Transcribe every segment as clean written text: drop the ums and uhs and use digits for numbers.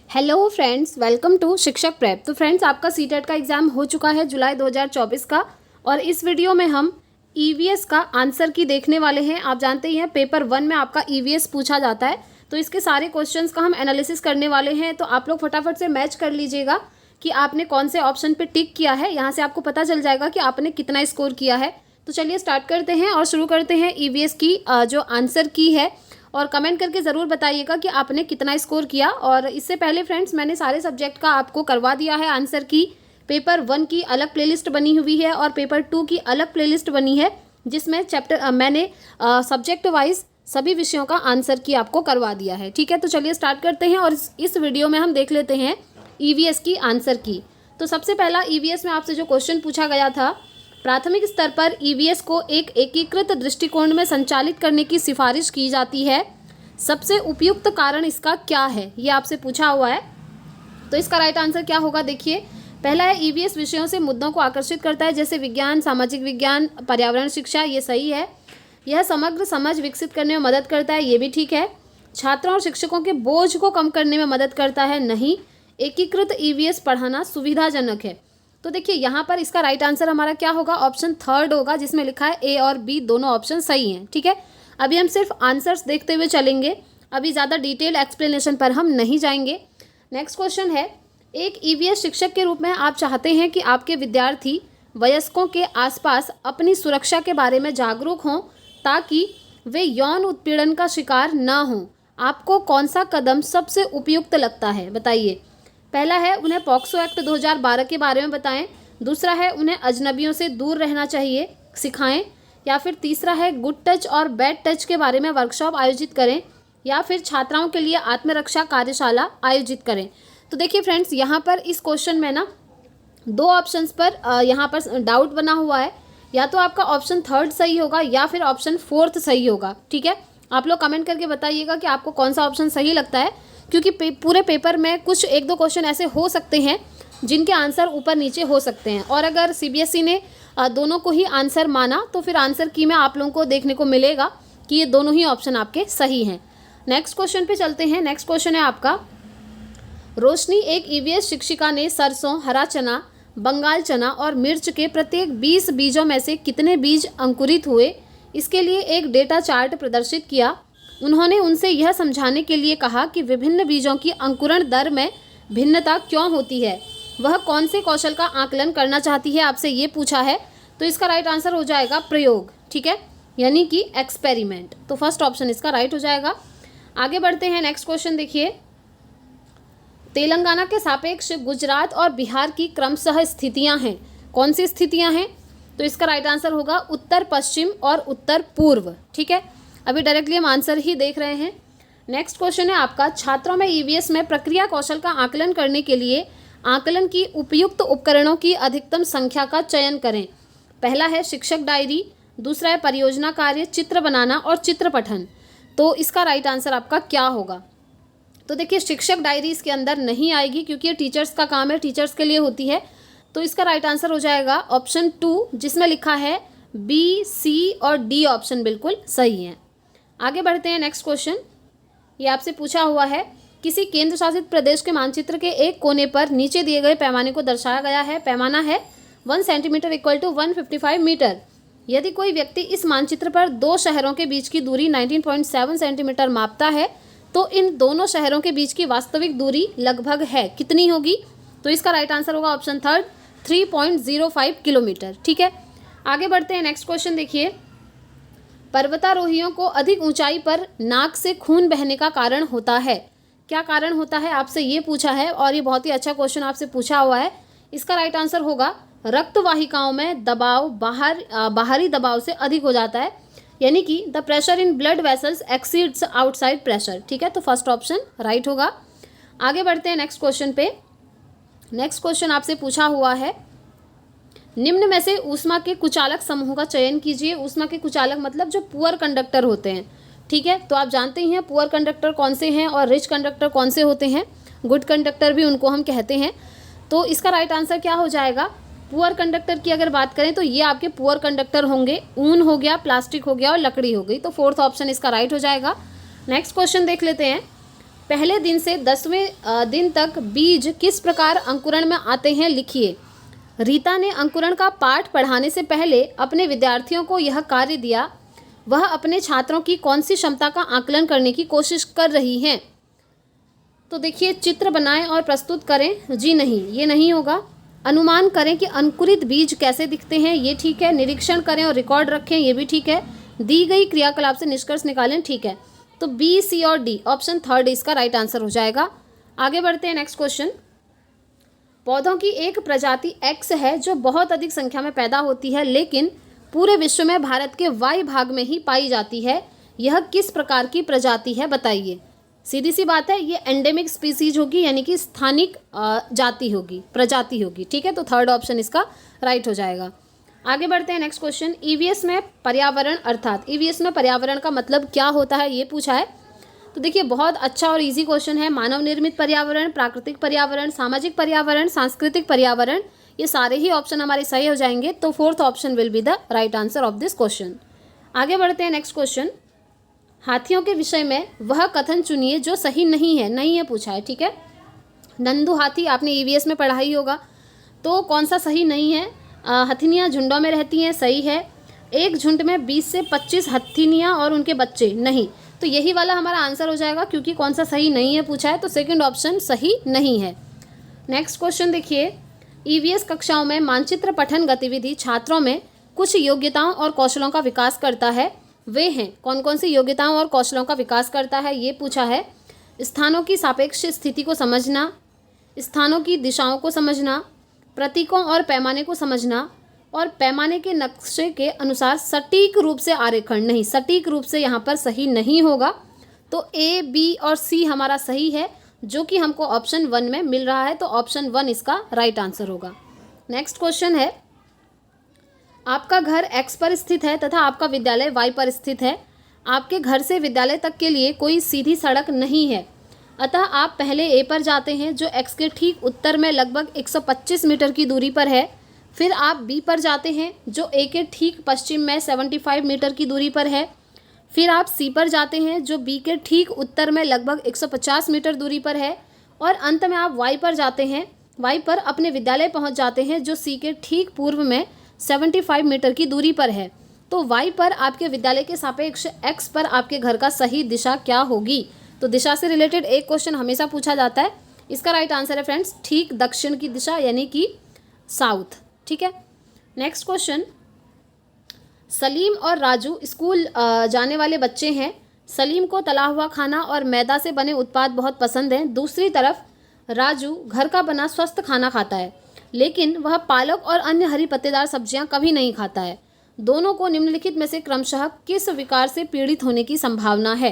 Hello friends, welcome to शिक्षक prep. तो friends, आपका सीटेट का एग्ज़ाम हो चुका है जुलाई 2024 का, और इस वीडियो में हम ईवीएस का आंसर की देखने वाले हैं। आप जानते ही हैं पेपर 1 में आपका ईवीएस पूछा जाता है, तो इसके सारे क्वेश्चंस का हम एनालिसिस करने वाले हैं। तो आप लोग फटाफट से मैच कर लीजिएगा कि आपने कौन से ऑप्शन पे टिक किया है। यहाँ से आपको पता चल जाएगा कि आपने कितना स्कोर किया है। तो चलिए स्टार्ट करते हैं और शुरू करते हैं ईवीएस की जो आंसर की है, और कमेंट करके ज़रूर बताइएगा कि आपने कितना स्कोर किया। और इससे पहले फ्रेंड्स, मैंने सारे सब्जेक्ट का आपको करवा दिया है आंसर की। पेपर 1 की अलग प्लेलिस्ट बनी हुई है और पेपर 2 की अलग प्लेलिस्ट बनी है, जिसमें मैंने सब्जेक्ट वाइज सभी विषयों का आंसर की आपको करवा दिया है। ठीक है, तो चलिए स्टार्ट करते हैं और इस वीडियो में हम देख लेते हैं ईवीएस की आंसर की। तो सबसे पहला ईवीएस में आपसे जो क्वेश्चन पूछा गया था, प्राथमिक स्तर पर ईवीएस को एक एकीकृत दृष्टिकोण में संचालित करने की सिफारिश की जाती है। सबसे उपयुक्त कारण इसका क्या है, ये आपसे पूछा हुआ है। तो इसका राइट आंसर क्या होगा, देखिए। पहला है ईवीएस विषयों से मुद्दों को आकर्षित करता है, जैसे विज्ञान, सामाजिक विज्ञान, पर्यावरण शिक्षा, ये सही है। यह समग्र समझ विकसित करने में मदद करता है, ये भी ठीक है। छात्रों और शिक्षकों के बोझ को कम करने में मदद करता है, नहीं। एकीकृत ईवीएस पढ़ाना सुविधाजनक है। तो देखिए यहाँ पर इसका राइट आंसर हमारा क्या होगा, ऑप्शन 3 होगा, जिसमें लिखा है ए और बी दोनों ऑप्शन सही हैं। ठीक है, अभी हम सिर्फ आंसर्स देखते हुए चलेंगे, अभी ज़्यादा डिटेल एक्सप्लेनेशन पर हम नहीं जाएंगे। नेक्स्ट क्वेश्चन है, एक ईवीएस शिक्षक के रूप में आप चाहते हैं कि आपके विद्यार्थी वयस्कों के आसपास अपनी सुरक्षा के बारे में जागरूक हों ताकि वे यौन उत्पीड़न का शिकार ना हों। आपको कौन सा कदम सबसे उपयुक्त लगता है, बताइए। पहला है, उन्हें पॉक्सो एक्ट 2012 के बारे में बताएं। दूसरा है, उन्हें अजनबियों से दूर रहना चाहिए सिखाएं। या फिर तीसरा है, गुड टच और बैड टच के बारे में वर्कशॉप आयोजित करें। या फिर छात्राओं के लिए आत्मरक्षा कार्यशाला आयोजित करें। तो देखिए फ्रेंड्स, यहाँ पर इस क्वेश्चन में ना 2 ऑप्शंस पर यहाँ पर डाउट बना हुआ है। या तो आपका ऑप्शन 3 सही होगा या फिर ऑप्शन 4 सही होगा। ठीक है, आप लोग कमेंट करके बताइएगा कि आपको कौन सा ऑप्शन सही लगता है, क्योंकि पूरे पेपर में कुछ 1-2 क्वेश्चन ऐसे हो सकते हैं जिनके आंसर ऊपर नीचे हो सकते हैं। और अगर सीबीएसई ने दोनों को ही आंसर माना तो फिर आंसर की में आप लोगों को देखने को मिलेगा कि ये दोनों ही ऑप्शन आपके सही हैं। नेक्स्ट क्वेश्चन पे चलते हैं। नेक्स्ट क्वेश्चन है आपका, रोशनी एक ईवीएस शिक्षिका ने सरसों, हरा चना, बंगाल चना और मिर्च के प्रत्येक 20 बीजों में से कितने बीज अंकुरित हुए, इसके लिए एक डेटा चार्ट प्रदर्शित किया। उन्होंने उनसे यह समझाने के लिए कहा कि विभिन्न बीजों की अंकुरण दर में भिन्नता क्यों होती है। वह कौन से कौशल का आकलन करना चाहती है, आपसे ये पूछा है। तो इसका राइट आंसर हो जाएगा प्रयोग। ठीक है, यानी कि एक्सपेरिमेंट। तो फर्स्ट ऑप्शन इसका राइट हो जाएगा। आगे बढ़ते हैं। नेक्स्ट क्वेश्चन देखिए, तेलंगाना के सापेक्ष गुजरात और बिहार की क्रमशः स्थितियां हैं। कौन सी स्थितियां हैं? तो इसका राइट आंसर होगा उत्तर पश्चिम और उत्तर पूर्व। ठीक है, अभी डायरेक्टली हम आंसर ही देख रहे हैं। नेक्स्ट क्वेश्चन है आपका, छात्रों में ईवीएस में प्रक्रिया कौशल का आकलन करने के लिए आकलन की उपयुक्त उपकरणों की अधिकतम संख्या का चयन करें। पहला है शिक्षक डायरी, दूसरा है परियोजना कार्य, चित्र बनाना और चित्र पठन। तो इसका राइट आंसर आपका क्या होगा? तो देखिए, शिक्षक डायरी इसके अंदर नहीं आएगी, क्योंकि ये टीचर्स का काम है, टीचर्स के लिए होती है। तो इसका राइट आंसर हो जाएगा ऑप्शन 2, जिसमें लिखा है बी, सी और डी ऑप्शन बिल्कुल सही है। आगे बढ़ते हैं। नेक्स्ट क्वेश्चन, ये आपसे पूछा हुआ है, किसी केंद्र शासित प्रदेश के मानचित्र के एक कोने पर नीचे दिए गए पैमाने को दर्शाया गया है। पैमाना है 1 सेंटीमीटर इक्वल टू 155 मीटर। यदि कोई व्यक्ति इस मानचित्र पर 2 शहरों के बीच की दूरी 19.7 सेंटीमीटर मापता है, तो इन दोनों शहरों के बीच की वास्तविक दूरी लगभग है, कितनी होगी? तो इसका राइट आंसर होगा ऑप्शन 3, 3.05 किलोमीटर। ठीक है, आगे बढ़ते हैं। नेक्स्ट क्वेश्चन देखिए, पर्वतारोहियों को अधिक ऊंचाई पर नाक से खून बहने का कारण होता है। क्या कारण होता है, आपसे ये पूछा है, और ये बहुत ही अच्छा क्वेश्चन आपसे पूछा हुआ है। इसका राइट आंसर होगा रक्त वाहिकाओं में दबाव बाहरी दबाव से अधिक हो जाता है, यानी कि the pressure in blood vessels exceeds outside pressure. ठीक है, तो फर्स्ट ऑप्शन राइट होगा। आगे बढ़ते हैं नेक्स्ट क्वेश्चन पे। नेक्स्ट क्वेश्चन आपसे पूछा हुआ है, निम्न में से ऊष्मा के कुचालक समूह का चयन कीजिए। ऊष्मा के कुचालक मतलब जो पुअर कंडक्टर होते हैं। ठीक है, तो आप जानते ही हैं पुअर कंडक्टर कौन से हैं और रिच कंडक्टर कौन से होते हैं। गुड कंडक्टर भी उनको हम कहते हैं। तो इसका राइट आंसर क्या हो जाएगा? पुअर कंडक्टर की अगर बात करें तो ये आपके पुअर कंडक्टर होंगे, ऊन हो गया, प्लास्टिक हो गया और लकड़ी हो गई। तो फोर्थ ऑप्शन इसका राइट हो जाएगा। नेक्स्ट क्वेश्चन देख लेते हैं, पहले दिन से 10वें दिन तक बीज किस प्रकार अंकुरण में आते हैं, लिखिए। रीता ने अंकुरण का पाठ पढ़ाने से पहले अपने विद्यार्थियों को यह कार्य दिया। वह अपने छात्रों की कौन सी क्षमता का आकलन करने की कोशिश कर रही हैं। तो देखिए, चित्र बनाएं और प्रस्तुत करें। जी नहीं, ये नहीं होगा। अनुमान करें कि अंकुरित बीज कैसे दिखते हैं, ये ठीक है। निरीक्षण करें और रिकॉर्ड रखें, ये भी ठीक है। दी गई क्रियाकलाप से निष्कर्ष निकालें, ठीक है। तो बी, सी और डी, ऑप्शन थर्ड इसका राइट आंसर हो जाएगा। आगे बढ़ते हैं, नेक्स्ट क्वेश्चन। पौधों की एक प्रजाति एक्स है जो बहुत अधिक संख्या में पैदा होती है, लेकिन पूरे विश्व में भारत के वाई भाग में ही पाई जाती है। यह किस प्रकार की प्रजाति है, बताइए। सीधी सी बात है, ये एंडेमिक स्पीसीज होगी, यानी कि स्थानिक जाति होगी, प्रजाति होगी, ठीक है। तो थर्ड ऑप्शन इसका राइट हो जाएगा। आगे बढ़ते हैं, नेक्स्ट क्वेश्चन। ईवीएस में पर्यावरण अर्थात ईवीएस में पर्यावरण का मतलब क्या होता है, ये पूछा है। तो देखिए, बहुत अच्छा और इजी क्वेश्चन है। मानव निर्मित पर्यावरण, प्राकृतिक पर्यावरण, सामाजिक पर्यावरण, सांस्कृतिक पर्यावरण, ये सारे ही ऑप्शन हमारे सही हो जाएंगे। तो fourth option will be the right answer of this question. आगे बढ़ते हैं, नेक्स्ट क्वेश्चन। हाथियों के विषय में वह कथन चुनिए जो सही नहीं है, नहीं है पूछा है, ठीक है। नंदू हाथी आपने ईवीएस में पढ़ा ही होगा। तो कौन सा सही नहीं है। हथिनियाँ झुंडों में रहती हैं, सही है। एक झुंड में 20 से 25 हथिनियाँ और उनके बच्चे, नहीं। तो यही वाला हमारा आंसर हो जाएगा, क्योंकि कौन सा सही नहीं है पूछा है, तो सेकंड ऑप्शन सही नहीं है। नेक्स्ट क्वेश्चन देखिए। ईवीएस कक्षाओं में मानचित्र पठन गतिविधि छात्रों में कुछ योग्यताओं और कौशलों का विकास करता है। वे हैं, कौन कौन सी योग्यताओं और कौशलों का विकास करता है, ये पूछा है। स्थानों की सापेक्ष स्थिति को समझना, स्थानों की दिशाओं को समझना, प्रतीकों और पैमाने को समझना, और पैमाने के नक्शे के अनुसार सटीक रूप से आरेखन, नहीं, सटीक रूप से यहाँ पर सही नहीं होगा। तो ए, बी और सी हमारा सही है, जो कि हमको ऑप्शन 1 में मिल रहा है। तो ऑप्शन 1 इसका राइट आंसर होगा। नेक्स्ट क्वेश्चन है। आपका घर एक्स पर स्थित है तथा आपका विद्यालय वाई पर स्थित है। आपके घर से विद्यालय तक के लिए कोई सीधी सड़क नहीं है, अतः आप पहले ए पर जाते हैं जो एक्स के ठीक उत्तर में लगभग 125 मीटर की दूरी पर है। फिर आप बी पर जाते हैं जो ए के ठीक पश्चिम में 75 मीटर की दूरी पर है। फिर आप सी पर जाते हैं जो बी के ठीक उत्तर में लगभग 150 मीटर दूरी पर है। और अंत में आप वाई पर जाते हैं, वाई पर अपने विद्यालय पहुंच जाते हैं जो सी के ठीक पूर्व में 75 मीटर की दूरी पर है। तो वाई पर आपके विद्यालय के सापेक्ष एक्स पर आपके घर का सही दिशा क्या होगी। तो दिशा से रिलेटेड एक क्वेश्चन हमेशा पूछा जाता है। इसका राइट आंसर है फ्रेंड्स, ठीक दक्षिण की दिशा, यानी कि साउथ, ठीक है। Next question. सलीम और राजू स्कूल जाने वाले बच्चे हैं। सलीम को तला हुआ खाना और मैदा से बने उत्पाद बहुत पसंद हैं। दूसरी तरफ राजू घर का बना स्वस्थ खाना खाता है, लेकिन वह पालक और अन्य हरी पत्तेदार सब्जियां कभी नहीं खाता है। दोनों को निम्नलिखित में से क्रमशः किस विकार से पीड़ित होने की संभावना है।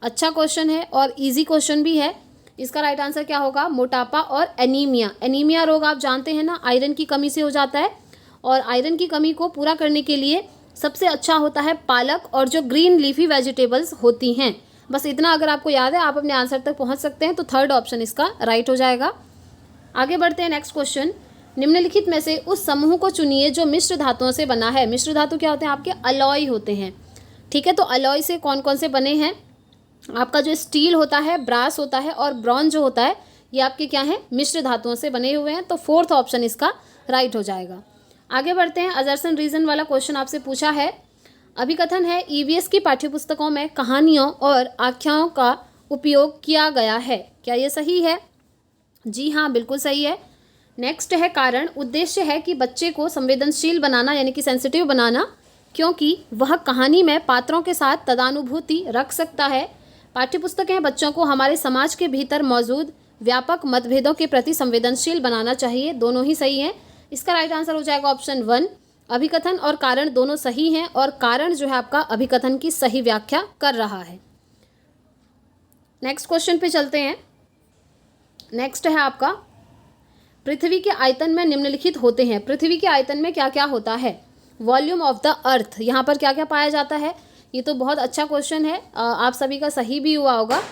अच्छा क्वेश्चन है और इजी क्वेश्चन भी है। इसका राइट आंसर क्या होगा, मोटापा और एनीमिया। एनीमिया रोग आप जानते हैं ना, आयरन की कमी से हो जाता है, और आयरन की कमी को पूरा करने के लिए सबसे अच्छा होता है पालक और जो ग्रीन लीफी वेजिटेबल्स होती हैं। बस इतना अगर आपको याद है, आप अपने आंसर तक पहुंच सकते हैं। तो थर्ड ऑप्शन इसका राइट हो जाएगा। आगे बढ़ते हैं, नेक्स्ट क्वेश्चन। निम्नलिखित में से उस समूह को चुनिए जो मिश्र धातुओं से बना है। मिश्र धातु क्या होते हैं, आपके अलॉय होते हैं, ठीक है। तो अलॉय से कौन कौन से बने हैं, आपका जो स्टील होता है, ब्रास होता है और ब्रॉन्ज जो होता है, ये आपके क्या हैं, मिश्र धातुओं से बने हुए हैं। तो फोर्थ ऑप्शन इसका राइट हो जाएगा। आगे बढ़ते हैं। अजर्सन रीजन वाला क्वेश्चन आपसे पूछा है। अभिकथन है ईवीएस की पाठ्यपुस्तकों में कहानियों और आख्यानों का उपयोग किया गया है। क्या ये सही है? जी हाँ, बिल्कुल सही है। नेक्स्ट है कारण। उद्देश्य है कि बच्चे को संवेदनशील बनाना, यानी कि सेंसिटिव बनाना, क्योंकि वह कहानी में पात्रों के साथ तदानुभूति रख सकता है। पाठ्यपुस्तकें बच्चों को हमारे समाज के भीतर मौजूद व्यापक मतभेदों के प्रति संवेदनशील बनाना चाहिए। दोनों ही सही हैं। इसका राइट आंसर हो जाएगा ऑप्शन 1। अभिकथन और कारण दोनों सही हैं, और कारण जो है आपका अभिकथन की सही व्याख्या कर रहा है। नेक्स्ट क्वेश्चन पे चलते हैं। नेक्स्ट है आपका, पृथ्वी के आयतन में निम्नलिखित होते हैं। पृथ्वी के आयतन में क्या क्या होता है? वॉल्यूम ऑफ द अर्थ, यहाँ पर क्या क्या पाया जाता है? ये तो बहुत अच्छा क्वेश्चन है, आप सभी का सही भी हुआ होगा।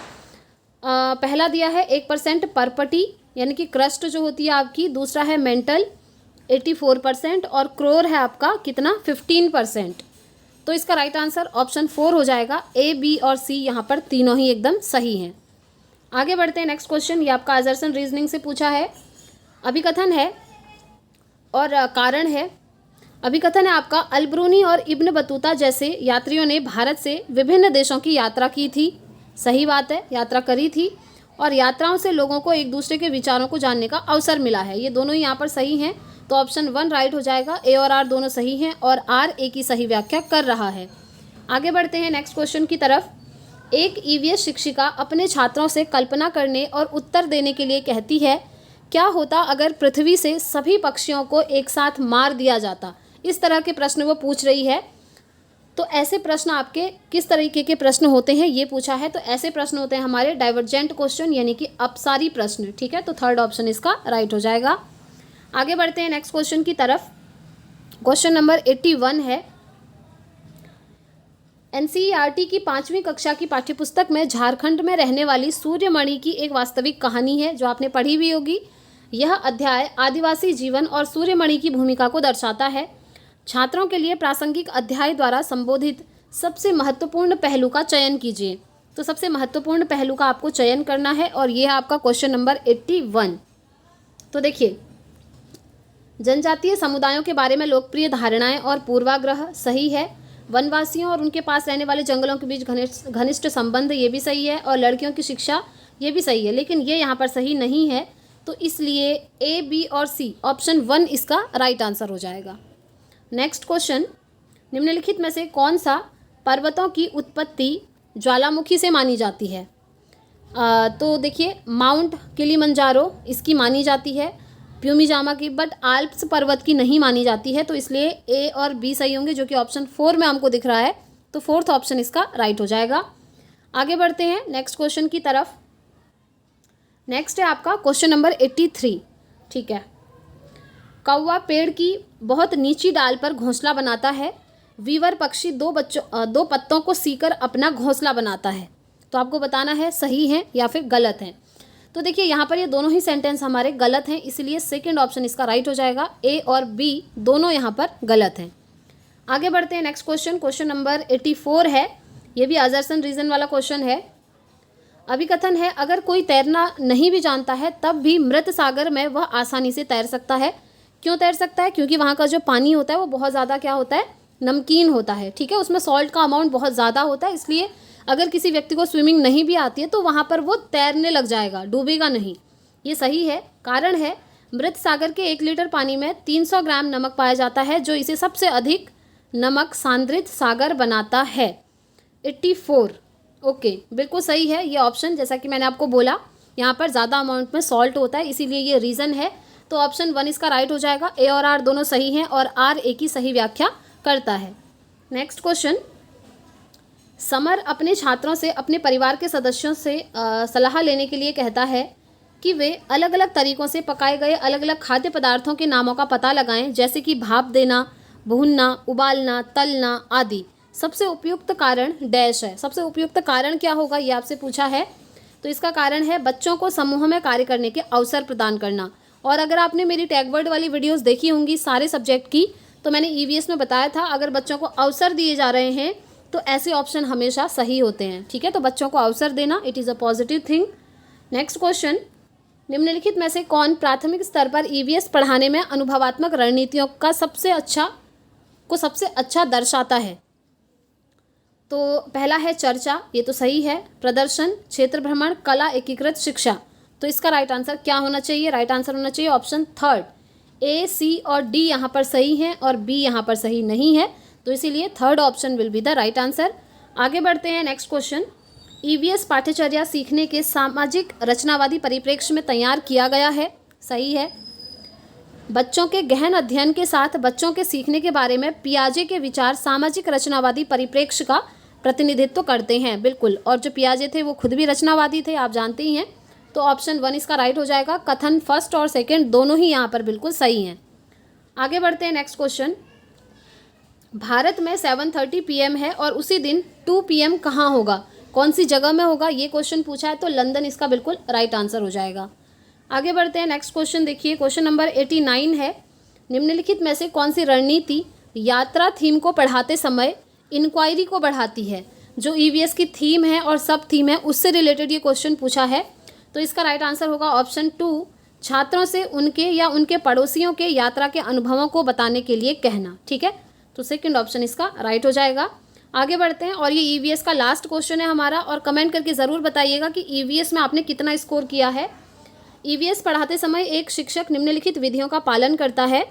पहला दिया है 1% परपटी, यानी कि क्रस्ट जो होती है आपकी। दूसरा है मेंटल 84%, और क्रोर है आपका कितना, 15%। तो इसका राइट आंसर ऑप्शन 4 हो जाएगा। ए, बी और सी यहाँ पर तीनों ही एकदम सही हैं। आगे बढ़ते हैं नेक्स्ट क्वेश्चन, ये आपका असर्शन रीजनिंग से पूछा है। अभिकथन है और कारण है। अभिकथन है आपका, अलब्रूनी और इब्न बतूता जैसे यात्रियों ने भारत से विभिन्न देशों की यात्रा की थी। सही बात है, यात्रा करी थी और यात्राओं से लोगों को एक दूसरे के विचारों को जानने का अवसर मिला है। ये दोनों ही यहाँ पर सही हैं, तो ऑप्शन 1 राइट हो जाएगा। ए और आर दोनों सही हैं और आर ए की सही व्याख्या कर रहा है। आगे बढ़ते हैं नेक्स्ट क्वेश्चन की तरफ। एक ईवीएस शिक्षिका अपने छात्रों से कल्पना करने और उत्तर देने के लिए कहती है, क्या होता अगर पृथ्वी से सभी पक्षियों को एक साथ मार दिया जाता। इस तरह के प्रश्न वो पूछ रही है। तो ऐसे प्रश्न आपके किस तरीके के प्रश्न होते हैं ये पूछा है। तो ऐसे प्रश्न होते हैं हमारे डाइवर्जेंट क्वेश्चन, यानी कि अपसारी प्रश्न। ठीक है, तो थर्ड ऑप्शन इसका राइट हो जाएगा। आगे बढ़ते हैं नेक्स्ट क्वेश्चन की तरफ। क्वेश्चन नंबर 81 है, एनसीईआरटी की 5वीं कक्षा की पाठ्यपुस्तक में झारखंड में रहने वाली सूर्यमणि की एक वास्तविक कहानी है जो आपने पढ़ी भी होगी। यह अध्याय आदिवासी जीवन और सूर्यमणि की भूमिका को दर्शाता है। छात्रों के लिए प्रासंगिक अध्याय द्वारा संबोधित सबसे महत्वपूर्ण पहलू का चयन कीजिए। तो सबसे महत्वपूर्ण पहलू का आपको चयन करना है और यह है आपका क्वेश्चन नंबर 81। तो देखिए, जनजातीय समुदायों के बारे में लोकप्रिय धारणाएं और पूर्वाग्रह सही है। वनवासियों और उनके पास रहने वाले जंगलों के बीच घनिष्ठ संबंध, ये भी सही है। और लड़कियों की शिक्षा, ये भी सही है, लेकिन ये यहाँ पर सही नहीं है। तो इसलिए ए, बी और सी, ऑप्शन 1 इसका राइट आंसर हो जाएगा। नेक्स्ट क्वेश्चन, निम्नलिखित में से कौन सा पर्वतों की उत्पत्ति ज्वालामुखी से मानी जाती है। तो देखिए, माउंट किलिमंजारो इसकी मानी जाती है, प्यूमीजामा की, बट आल्प्स पर्वत की नहीं मानी जाती है। तो इसलिए ए और बी सही होंगे, जो कि ऑप्शन 4 में हमको दिख रहा है। तो फोर्थ ऑप्शन इसका राइट हो जाएगा। आगे बढ़ते हैं नेक्स्ट क्वेश्चन की तरफ। नेक्स्ट है आपका क्वेश्चन नंबर 83। ठीक है, कौवा पेड़ की बहुत नीची डाल पर घोंसला बनाता है। वीवर पक्षी दो पत्तों को सीकर अपना घोंसला बनाता है। तो आपको बताना है सही है या फिर गलत है। तो देखिए, यहाँ पर ये दोनों ही सेंटेंस हमारे गलत हैं, इसलिए सेकंड ऑप्शन इसका राइट हो जाएगा। ए और बी दोनों यहाँ पर गलत हैं। आगे बढ़ते हैं नेक्स्ट क्वेश्चन। क्वेश्चन नंबर 84 है, ये भी असर्शन रीजन वाला क्वेश्चन है। अभिकथन है, अगर कोई तैरना नहीं भी जानता है तब भी मृत सागर में वह आसानी से तैर सकता है। क्यों तैर सकता है? क्योंकि वहाँ का जो पानी होता है वो बहुत ज़्यादा क्या होता है, नमकीन होता है। ठीक है, उसमें सॉल्ट का अमाउंट बहुत ज़्यादा होता है, इसलिए अगर किसी व्यक्ति को स्विमिंग नहीं भी आती है तो वहाँ पर वो तैरने लग जाएगा, डूबेगा नहीं। ये सही है। कारण है, मृत सागर के 1 लीटर पानी में 300 ग्राम नमक पाया जाता है, जो इसे सबसे अधिक नमक सांद्रित सागर बनाता है। 84 ओके, बिल्कुल सही है ये ऑप्शन। जैसा कि मैंने आपको बोला, यहाँ पर ज़्यादा अमाउंट में सॉल्ट होता है, इसीलिए ये रीज़न है। तो ऑप्शन 1 इसका राइट हो जाएगा। ए और आर दोनों सही हैं और आर ए की सही व्याख्या करता है। नेक्स्ट क्वेश्चन, समर अपने छात्रों से अपने परिवार के सदस्यों से सलाह लेने के लिए कहता है कि वे अलग अलग तरीक़ों से पकाए गए अलग अलग खाद्य पदार्थों के नामों का पता लगाएं, जैसे कि भाप देना, भूनना, उबालना, तलना आदि। सबसे उपयुक्त कारण डैश है। सबसे उपयुक्त कारण क्या होगा, ये आपसे पूछा है। तो इसका कारण है बच्चों को समूह में कार्य करने के अवसर प्रदान करना। और अगर आपने मेरी टैग वर्ड वाली वीडियोस देखी होंगी सारे सब्जेक्ट की, तो मैंने ईवीएस में बताया था, अगर बच्चों को अवसर दिए जा रहे हैं तो ऐसे ऑप्शन हमेशा सही होते हैं। ठीक है, तो बच्चों को अवसर देना, it is a positive thing. Next question, निम्नलिखित में से कौन प्राथमिक स्तर पर ईवीएस पढ़ाने में अनुभवात्मक रणनीतियों का सबसे अच्छा दर्शाता है। तो पहला है चर्चा, ये तो सही है। प्रदर्शन, क्षेत्र भ्रमण, कला, एकीकृत शिक्षा। तो इसका राइट आंसर क्या होना चाहिए? राइट आंसर होना चाहिए ऑप्शन 3। ए, सी और डी यहाँ पर सही हैं और बी यहाँ पर सही नहीं है, तो इसीलिए third option will be the right answer. आगे बढ़ते हैं नेक्स्ट क्वेश्चन। ईवीएस पाठ्यचर्या सीखने के सामाजिक रचनावादी परिप्रेक्ष्य में तैयार किया गया है। सही है। बच्चों के गहन अध्ययन के साथ बच्चों के सीखने के बारे में पियाजे के विचार सामाजिक रचनावादी परिप्रेक्ष्य का प्रतिनिधित्व करते हैं। बिल्कुल, और जो पियाजे थे वो खुद भी रचनावादी थे, आप जानते ही हैं। तो ऑप्शन 1 इसका राइट हो जाएगा। कथन फर्स्ट और सेकंड दोनों ही यहाँ पर बिल्कुल सही हैं। आगे बढ़ते हैं नेक्स्ट क्वेश्चन। भारत में 7:30 PM है और उसी दिन 2 PM कहाँ होगा, कौन सी जगह में होगा, ये क्वेश्चन पूछा है। तो लंदन इसका बिल्कुल राइट आंसर हो जाएगा। आगे बढ़ते हैं नेक्स्ट क्वेश्चन। देखिए, क्वेश्चन नंबर 89 है। निम्नलिखित में से कौन सी रणनीति यात्रा थीम को पढ़ाते समय इंक्वायरी को बढ़ाती है। जो ईवीएस की थीम है और सब थीम है उससे रिलेटेड ये क्वेश्चन पूछा है। तो इसका राइट आंसर होगा ऑप्शन 2, छात्रों से उनके या उनके पड़ोसियों के यात्रा के अनुभवों को बताने के लिए कहना। ठीक है, तो सेकंड ऑप्शन इसका राइट हो जाएगा। आगे बढ़ते हैं और ये ईवीएस का लास्ट क्वेश्चन है हमारा, और कमेंट करके ज़रूर बताइएगा कि ईवीएस में आपने कितना स्कोर किया है। ईवीएस पढ़ाते समय एक शिक्षक निम्नलिखित विधियों का पालन करता है: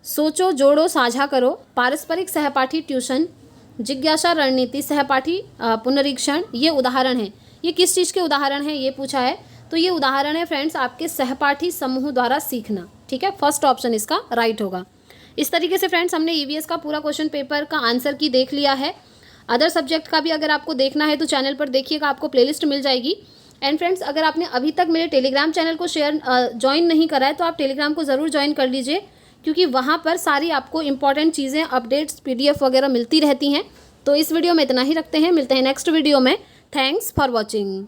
सोचो, जोड़ो, साझा करो, पारस्परिक सहपाठी ट्यूशन, जिज्ञासा रणनीति, सहपाठी पुनरीक्षण। ये उदाहरण हैं। ये किस चीज़ के उदाहरण हैं ये पूछा है, तो ये उदाहरण है फ्रेंड्स आपके सहपाठी समूह द्वारा सीखना। ठीक है, फर्स्ट ऑप्शन इसका राइट होगा। इस तरीके से फ्रेंड्स हमने ईवीएस का पूरा क्वेश्चन पेपर का आंसर की देख लिया है। अदर सब्जेक्ट का भी अगर आपको देखना है तो चैनल पर देखिएगा, आपको प्लेलिस्ट मिल जाएगी। एंड फ्रेंड्स, अगर आपने अभी तक मेरे टेलीग्राम चैनल को ज्वाइन नहीं करा है तो आप टेलीग्राम को ज़रूर ज्वाइन कर लीजिए, क्योंकि वहाँ पर सारी आपको इंपॉर्टेंट चीज़ें, अपडेट्स, पीडीएफ वगैरह मिलती रहती हैं। तो इस वीडियो में इतना ही रखते हैं, मिलते हैं नेक्स्ट वीडियो में। Thanks for watching.